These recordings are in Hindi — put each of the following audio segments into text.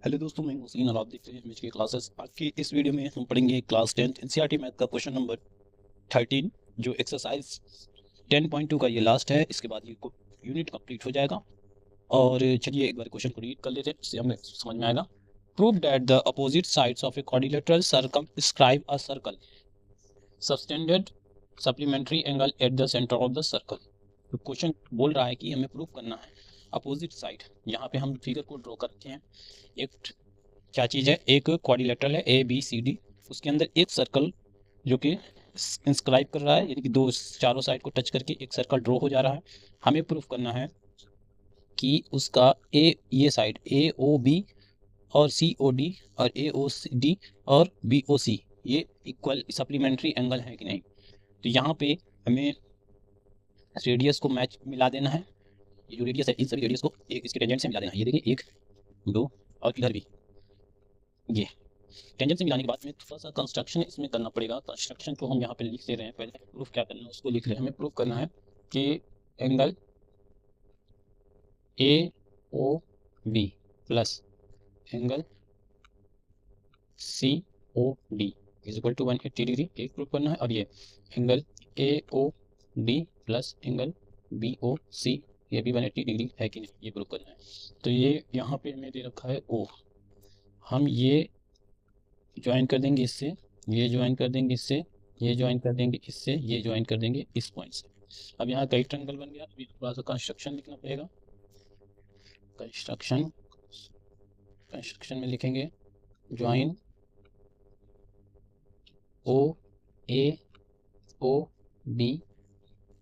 हेलो दोस्तों, मैं मुसीन और आप देख रहे हैं मैथ की क्लासेस। आज की इस वीडियो में हम पढ़ेंगे क्लास 10 एनसीईआरटी मैथ का क्वेश्चन नंबर 13, जो एक्सरसाइज 10.2 का ये लास्ट है। इसके बाद ये यूनिट कंप्लीट हो जाएगा। और चलिए एक बार क्वेश्चन को रीड कर लेते हैं, इससे हमें समझ में आएगा। Prove that the opposite sides of a quadrilateral circumscribe a circle subtended supplementary angle at the centre of the circle. तो क्वेश्चन बोल रहा है कि हमें प्रूव करना है अपोजिट साइड। यहाँ पे हम फिगर को ड्रॉ करते हैं। एक क्या चीज़ है, एक क्वाड्रिलेटरल है ए बी सी डी, उसके अंदर एक सर्कल जो कि इंस्क्राइब कर रहा है, यानी कि दो चारों साइड को टच करके एक सर्कल ड्रॉ हो जा रहा है। हमें प्रूफ करना है कि उसका ये साइड ए ओ बी और सी ओ डी और ए ओ डी और बी ओ सी ये इक्वल सप्लीमेंट्री एंगल है कि नहीं। तो यहाँ पे हमें रेडियस को मैच मिला देना है। ये जो रेडियस है इन सभी रेडियस को एक इसके टेंजेंट से मिला देना है। ये देखिए 1 2 और इधर भी ये टेंजेंट से मिलाने के बाद में थोड़ा सा कंस्ट्रक्शन इसमें करना पड़ेगा। कंस्ट्रक्शन को हम यहाँ पे लिख दे रहे हैं, पहले प्रूफ क्या करना है उसको लिख रहे हैं। हमें प्रूफ करना है कि angle A O B plus angle C O D is equal to 180 degree, एक प्रूफ करना है। और ये angle A O D plus angle B O C ये भी 180 डिग्री है कि नहीं, ये प्रूफ करना है। तो ये यहाँ पे हमें दे रखा है ओ, हम ये ज्वाइन कर देंगे इससे, ये ज्वाइन कर देंगे इससे, ये ज्वाइन कर देंगे इससे, ये ज्वाइन कर देंगे इस पॉइंट से। अब यहाँ कई ट्रायंगल बन गया। अभी थोड़ा सा कंस्ट्रक्शन लिखना पड़ेगा। कंस्ट्रक्शन कंस्ट्रक्शन में लिखेंगे join O A O B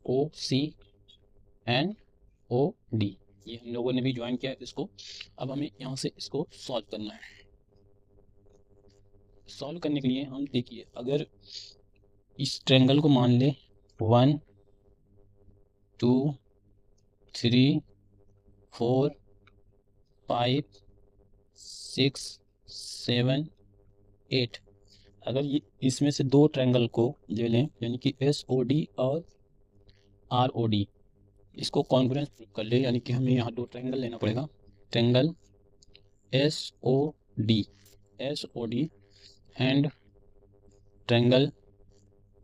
O C and O D. ये हम लोगों ने भी ज्वाइन किया है इसको। अब हमें यहाँ से इसको सॉल्व करना है। सॉल्व करने के लिए हम देखिए, अगर इस ट्रायंगल को मान ले 1 2 3 4 5 6 7 8, अगर ये इसमें से दो ट्रायंगल को ले लें, यानी कि एस ओ डी और आर ओ डी, इसको कॉन्ग्रुएंस प्रूव कर ले, यानी कि हमें यहाँ दो ट्रायंगल लेना पड़ेगा। Triangle S O D and triangle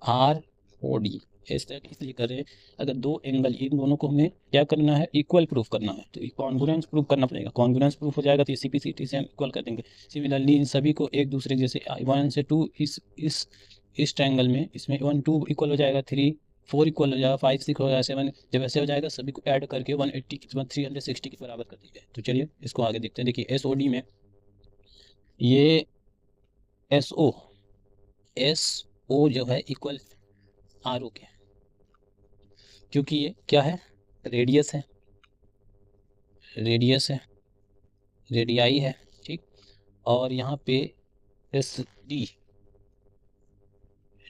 R O D. इस तरह इसलिए कर रहे हैं, अगर दो एंगल इन दोनों को हमें क्या करना है, इक्वल प्रूफ करना है, तो कॉन्ग्रुएंस प्रूफ करना पड़ेगा। कॉन्ग्रुएंस प्रूफ हो जाएगा तो इसी पी सी टी से हम इक्वल कर देंगे। सिमिलरली इन सभी को एक दूसरे जैसे 1 से 2 इस ट्रायंगल में इसमें 1 2 इक्वल हो जाएगा, 3 4 इक्वल हो जाएगा, 5 6 हो जाएगा, 7 जब ऐसे हो जाएगा सभी को ऐड करके 180 की 360 के बराबर कर दीजिए। तो चलिए इसको आगे देखते हैं। देखिए एस ओ डी में ये एस ओ जो है इक्वल आर ओ के, क्योंकि ये क्या है, रेडियस है, रेडियस है, रेडियाई है, ठीक। और यहाँ पे एस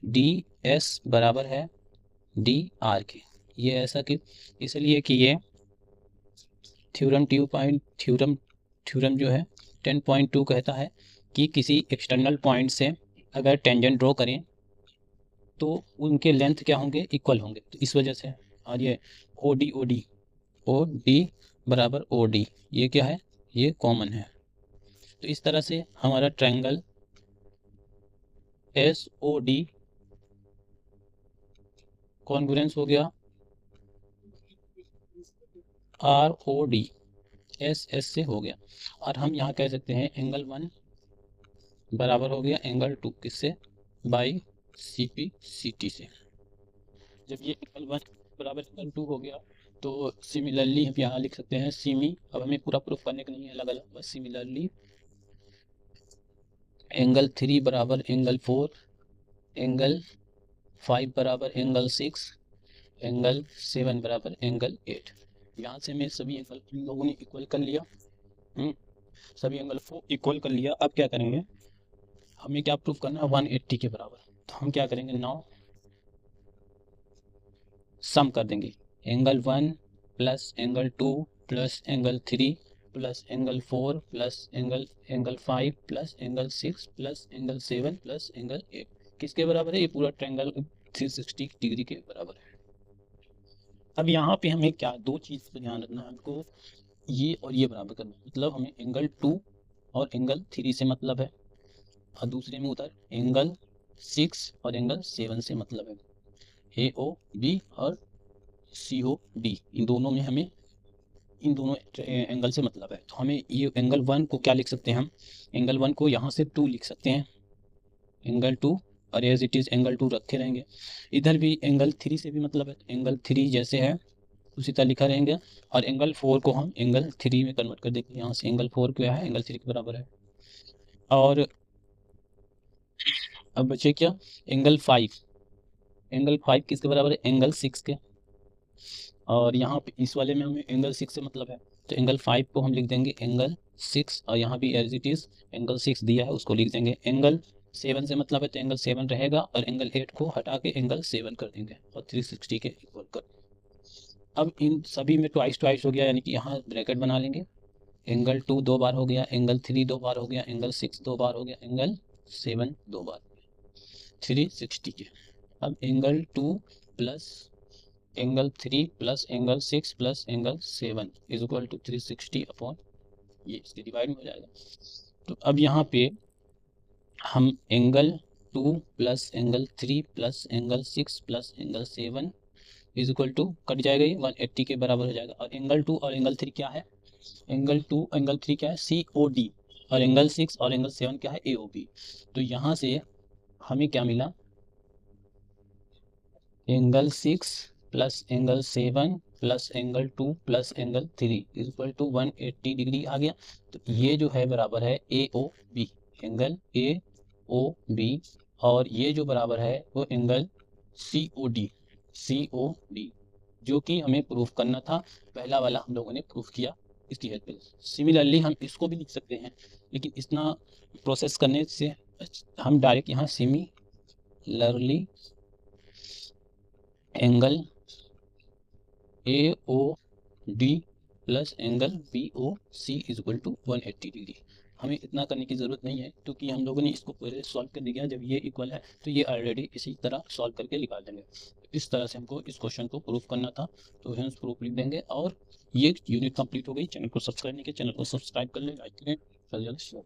डी एस बराबर है डी आर के। ये ऐसा कि इसलिए कि ये थ्योरम जो है 10.2 कहता है कि किसी एक्सटर्नल पॉइंट से अगर टेंजेंट ड्रॉ करें तो उनके लेंथ क्या होंगे, इक्वल होंगे। तो इस वजह से, और ये ओ डी बराबर ओ डी, ये क्या है, ये कॉमन है। तो इस तरह से हमारा triangle S O D congruence हो गया आर ओ डी, एस से हो गया। और हम यहाँ कह सकते हैं एंगल 1 बराबर हो गया एंगल 2 किससे, by C P C T से। जब ये एंगल 1 बराबर एंगल 2 हो गया तो सिमिलरली हम यहाँ लिख सकते हैं सिमी। अब हमें पूरा प्रूफ करने का नहीं है, अलग अलग, बस सिमिलरली एंगल 3 बराबर एंगल 4, एंगल 5 बराबर एंगल 6, एंगल 7 बराबर एंगल 8। यहाँ से हमें सभी एंगल इन लोगों ने इक्वल कर लिया। सभी एंगल को इक्वल कर लिया। अब क्या करेंगे, हमें क्या प्रूफ करना है, 180 के बराबर। तो हम क्या करेंगे, नाउ सम कर देंगे। Angle 1 plus angle 2 plus angle 3 plus angle 4 plus angle 5 plus angle 6 plus angle 7 plus angle 8 किसके बराबर है, ये पूरा ट्रायंगल 360 डिग्री के बराबर है। अब यहाँ पे हमें क्या, दो चीज़ पर ध्यान रखना है हमको, ये और ये बराबर करना है। मतलब हमें एंगल 2 और एंगल 3 से मतलब है, और दूसरे में उधर एंगल 6 और एंगल 7 से मतलब है। AOB और COD, इन दोनों में हमें इन दोनों एंगल से मतलब है। तो हमें ये एंगल 1 को क्या लिख सकते हैं हम, एंगल 1 को यहाँ से 2 लिख सकते हैं, एंगल 2, और एज इट इज़ एंगल 2 रखे रहेंगे। इधर भी एंगल 3 से भी मतलब है, एंगल 3 जैसे है उसी तरह लिखा रहेंगे, और एंगल 4 को हम एंगल 3 में कन्वर्ट कर देंगे। यहाँ से एंगल 4 क्या है, एंगल 3 के बराबर है। और अब बचे क्या, एंगल 5, एंगल 5 किसके बराबर है, एंगल 6 के। और यहाँ पे इस वाले में हमें एंगल 6 से मतलब है, तो एंगल 5 को हम लिख देंगे एंगल 6, और यहाँ भी एज इट इज़ एंगल 6 दिया है उसको लिख देंगे। एंगल 7 से मतलब है तो एंगल 7 रहेगा, और एंगल 8 को हटा के एंगल 7 कर देंगे, और 360 के इक्वल कर। अब इन सभी में ट्वाइस ट्वाइस हो गया, यानी कि यहाँ ब्रैकेट बना लेंगे। एंगल 2 2 बार हो गया, एंगल 3 2 बार हो गया, एंगल 6 2 बार हो गया, एंगल 7 2 बार, 360 के। अब angle 2 plus angle 3 plus angle 6 plus angle 7 is equal to 360 upon ये, इसके डिवाइड में हो जाएगा। तो अब यहाँ पे हम angle 2 plus angle 3 plus angle 6 plus angle 7 is equal to, cut जाएगा ये 180 के बराबर हो जाएगा। और एंगल 2 और एंगल 3 क्या है, एंगल 2 एंगल 3 क्या है, COD, और एंगल 6 और एंगल 7 क्या है, AOB। तो यहाँ से हमें क्या मिला, angle 6 plus angle 7 plus angle 2 plus angle 3 is equal to 180 degree आ गया। तो ये जो है बराबर है AOB, एंगल AOB, और ये जो बराबर है वो एंगल COD, जो कि हमें प्रूफ करना था। पहला वाला हम लोगों ने प्रूफ किया इसकी हेल्प से। सिमिलरली हम इसको भी लिख सकते हैं, लेकिन इतना प्रोसेस करने से हम डायरेक्ट यहाँ similarly angle AOD plus angle BOC is equal to 180 degree. हमें इतना करने की ज़रूरत नहीं है, क्योंकि हम लोगों ने इसको पहले सॉल्व कर दिया। जब ये इक्वल है तो ये ऑलरेडी इसी तरह सॉल्व करके निकाल देंगे। इस तरह से हमको इस क्वेश्चन को प्रूफ करना था, तो हम प्रूफ लिख देंगे। और ये यूनिट कंप्लीट हो गई। चैनल को सब्सक्राइब नहीं किया, चैनल को सब्सक्राइब कर लें, लाइक करें।